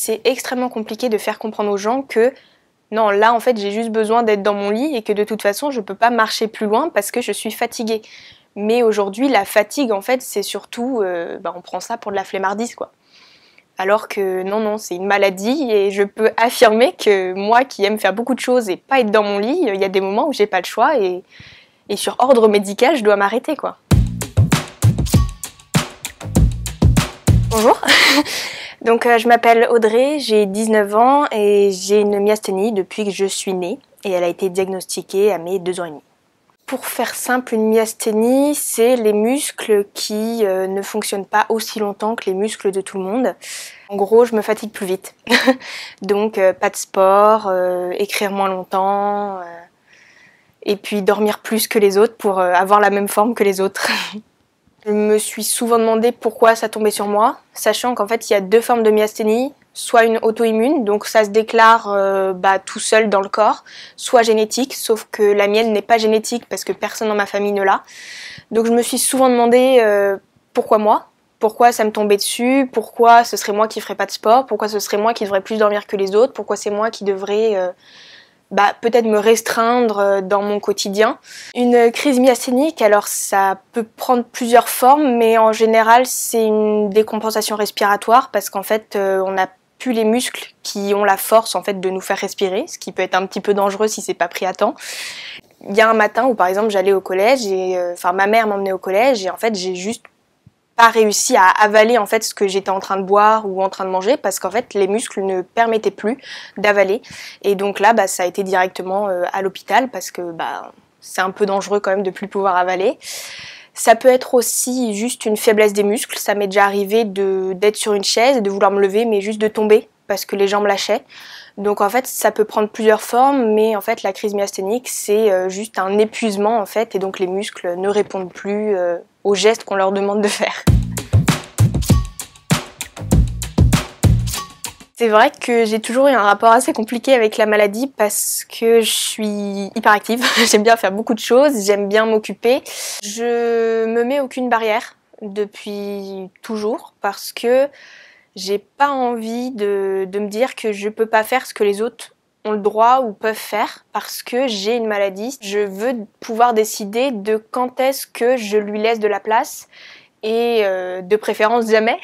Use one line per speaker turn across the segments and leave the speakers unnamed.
C'est extrêmement compliqué de faire comprendre aux gens que non, là en fait j'ai juste besoin d'être dans mon lit et que de toute façon je peux pas marcher plus loin parce que je suis fatiguée. Mais aujourd'hui la fatigue en fait c'est surtout, on prend ça pour de la flemmardise quoi. Alors que non, c'est une maladie et je peux affirmer que moi qui aime faire beaucoup de choses et pas être dans mon lit, il y a des moments où j'ai pas le choix et sur ordre médical je dois m'arrêter quoi. Bonjour, donc je m'appelle Audrey, j'ai 19 ans et j'ai une myasthénie depuis que je suis née et elle a été diagnostiquée à mes 2 ans et demi. Pour faire simple, une myasthénie, c'est les muscles qui ne fonctionnent pas aussi longtemps que les muscles de tout le monde. En gros, je me fatigue plus vite. Donc pas de sport, écrire moins longtemps, et puis dormir plus que les autres pour avoir la même forme que les autres. Je me suis souvent demandé pourquoi ça tombait sur moi, sachant qu'en fait il y a 2 formes de myasthénie, soit une auto-immune, donc ça se déclare tout seul dans le corps, soit génétique, sauf que la mienne n'est pas génétique parce que personne dans ma famille ne l'a. Donc je me suis souvent demandé pourquoi moi, pourquoi ça me tombait dessus, pourquoi ce serait moi qui ferais pas de sport, pourquoi ce serait moi qui devrais plus dormir que les autres, pourquoi c'est moi qui devrais peut-être me restreindre dans mon quotidien. Une crise myasthénique, alors ça peut prendre plusieurs formes, mais en général c'est une décompensation respiratoire parce qu'en fait on n'a plus les muscles qui ont la force en fait de nous faire respirer, ce qui peut être un petit peu dangereux si c'est pas pris à temps. Il y a un matin où par exemple j'allais au collège et ma mère m'emmenait au collège et en fait j'ai juste pas réussi à avaler en fait ce que j'étais en train de boire ou en train de manger parce qu'en fait les muscles ne permettaient plus d'avaler et donc là ça a été directement à l'hôpital parce que c'est un peu dangereux quand même de plus pouvoir avaler. Ça peut être aussi juste une faiblesse des muscles, ça m'est déjà arrivé d'être sur une chaise et de vouloir me lever mais juste de tomber parce que les jambes lâchaient. Donc en fait ça peut prendre plusieurs formes mais en fait la crise myasthénique c'est juste un épuisement en fait et donc les muscles ne répondent plus aux gestes qu'on leur demande de faire. C'est vrai que j'ai toujours eu un rapport assez compliqué avec la maladie parce que je suis hyperactive, j'aime bien faire beaucoup de choses, j'aime bien m'occuper. Je me mets aucune barrière depuis toujours parce que j'ai pas envie de me dire que je peux pas faire ce que les autres ont le droit ou peuvent faire parce que j'ai une maladie. Je veux pouvoir décider de quand est-ce que je lui laisse de la place et de préférence jamais.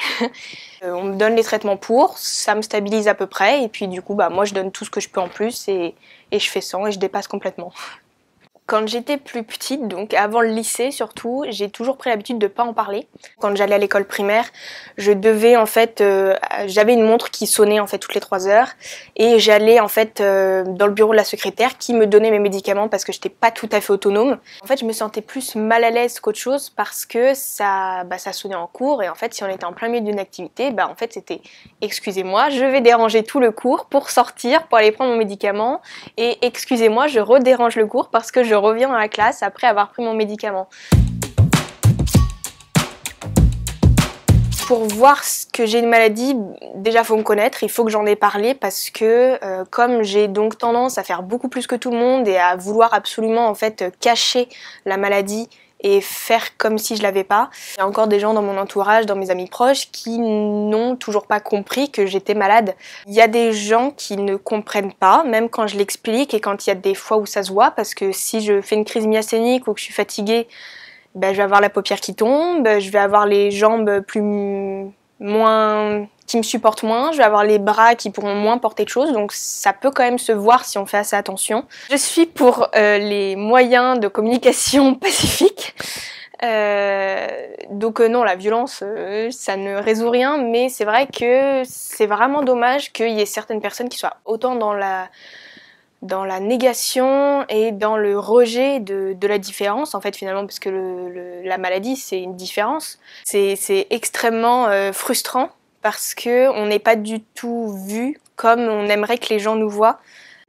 On me donne les traitements pour, ça me stabilise à peu près et puis du coup moi je donne tout ce que je peux en plus et je fais sans et je dépasse complètement. Quand j'étais plus petite, donc avant le lycée surtout, j'ai toujours pris l'habitude de pas en parler. Quand j'allais à l'école primaire, je devais en fait, j'avais une montre qui sonnait en fait toutes les 3 heures et j'allais en fait dans le bureau de la secrétaire qui me donnait mes médicaments parce que j'étais pas tout à fait autonome. En fait, je me sentais plus mal à l'aise qu'autre chose parce que ça sonnait en cours et en fait, si on était en plein milieu d'une activité, en fait c'était excusez-moi, je vais déranger tout le cours pour sortir, pour aller prendre mon médicament et excusez-moi, je redérange le cours parce que je reviens dans la classe après avoir pris mon médicament. Pour voir que j'ai une maladie, déjà faut me connaître, il faut que j'en ai parlé parce que comme j'ai donc tendance à faire beaucoup plus que tout le monde et à vouloir absolument en fait cacher la maladie et faire comme si je l'avais pas. Il y a encore des gens dans mon entourage, dans mes amis proches, qui n'ont toujours pas compris que j'étais malade. Il y a des gens qui ne comprennent pas, même quand je l'explique et quand il y a des fois où ça se voit, parce que si je fais une crise myasthénique ou que je suis fatiguée, je vais avoir la paupière qui tombe, je vais avoir les jambes qui me supportent moins, je vais avoir les bras qui pourront moins porter de choses, donc ça peut quand même se voir si on fait assez attention. Je suis pour les moyens de communication pacifiques, donc non, la violence, ça ne résout rien, mais c'est vrai que c'est vraiment dommage qu'il y ait certaines personnes qui soient autant dans la négation et dans le rejet de la différence en fait finalement parce que la maladie c'est une différence. C'est extrêmement frustrant parce que on n'est pas du tout vu comme on aimerait que les gens nous voient.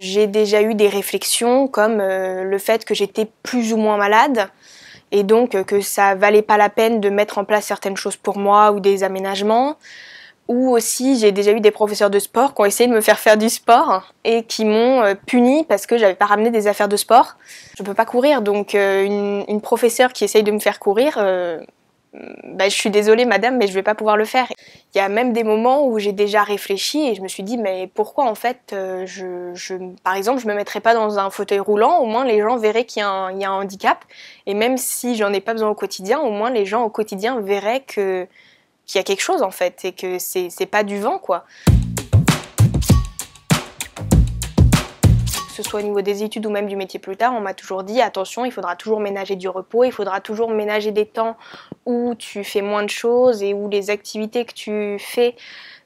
J'ai déjà eu des réflexions comme le fait que j'étais plus ou moins malade et donc que ça valait pas la peine de mettre en place certaines choses pour moi ou des aménagements. Ou aussi, j'ai déjà eu des professeurs de sport qui ont essayé de me faire du sport et qui m'ont puni parce que j'avais pas ramené des affaires de sport. Je peux pas courir, donc une professeure qui essaye de me faire courir
je suis désolée madame, mais je vais pas pouvoir le faire. Il y a même des moments où j'ai déjà réfléchi et je me suis dit mais pourquoi en fait par exemple je me mettrais pas dans un fauteuil roulant, au moins les gens verraient qu'il y a un handicap, et même si j'en ai pas besoin au quotidien, au moins les gens au quotidien verraient qu'il y a quelque chose en fait et que c'est pas du vent quoi. Que ce soit au niveau des études ou même du métier plus tard, on m'a toujours dit attention, il faudra toujours ménager du repos, il faudra toujours ménager des temps où tu fais moins de choses et où les activités que tu fais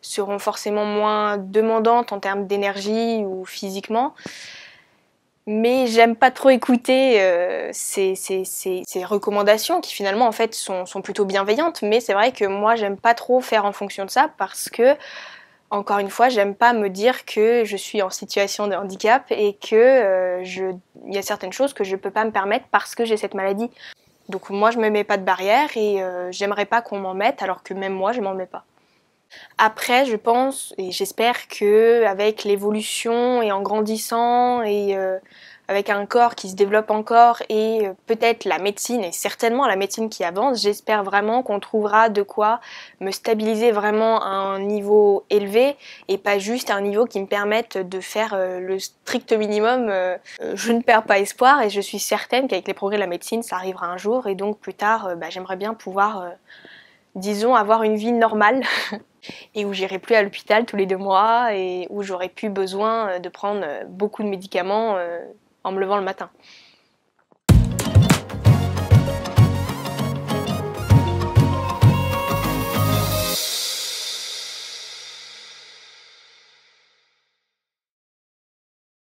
seront forcément moins demandantes en termes d'énergie ou physiquement. Mais j'aime pas trop écouter ces recommandations qui finalement en fait sont plutôt bienveillantes, mais c'est vrai que moi j'aime pas trop faire en fonction de ça parce que encore une fois, j'aime pas me dire que je suis en situation de handicap et que il y a certaines choses que je peux pas me permettre parce que j'ai cette maladie. Donc moi, je me mets pas de barrière et j'aimerais pas qu'on m'en mette, alors que même moi, je m'en mets pas. Après, je pense et j'espère que avec l'évolution et en grandissant et avec un corps qui se développe encore et peut-être la médecine et certainement la médecine qui avance, j'espère vraiment qu'on trouvera de quoi me stabiliser vraiment à un niveau élevé et pas juste à un niveau qui me permette de faire le strict minimum. Je ne perds pas espoir et je suis certaine qu'avec les progrès de la médecine, ça arrivera un jour et donc plus tard, j'aimerais bien pouvoir, disons, avoir une vie normale. Et où j'irai plus à l'hôpital tous les 2 mois et où j'aurais plus besoin de prendre beaucoup de médicaments en me levant le matin.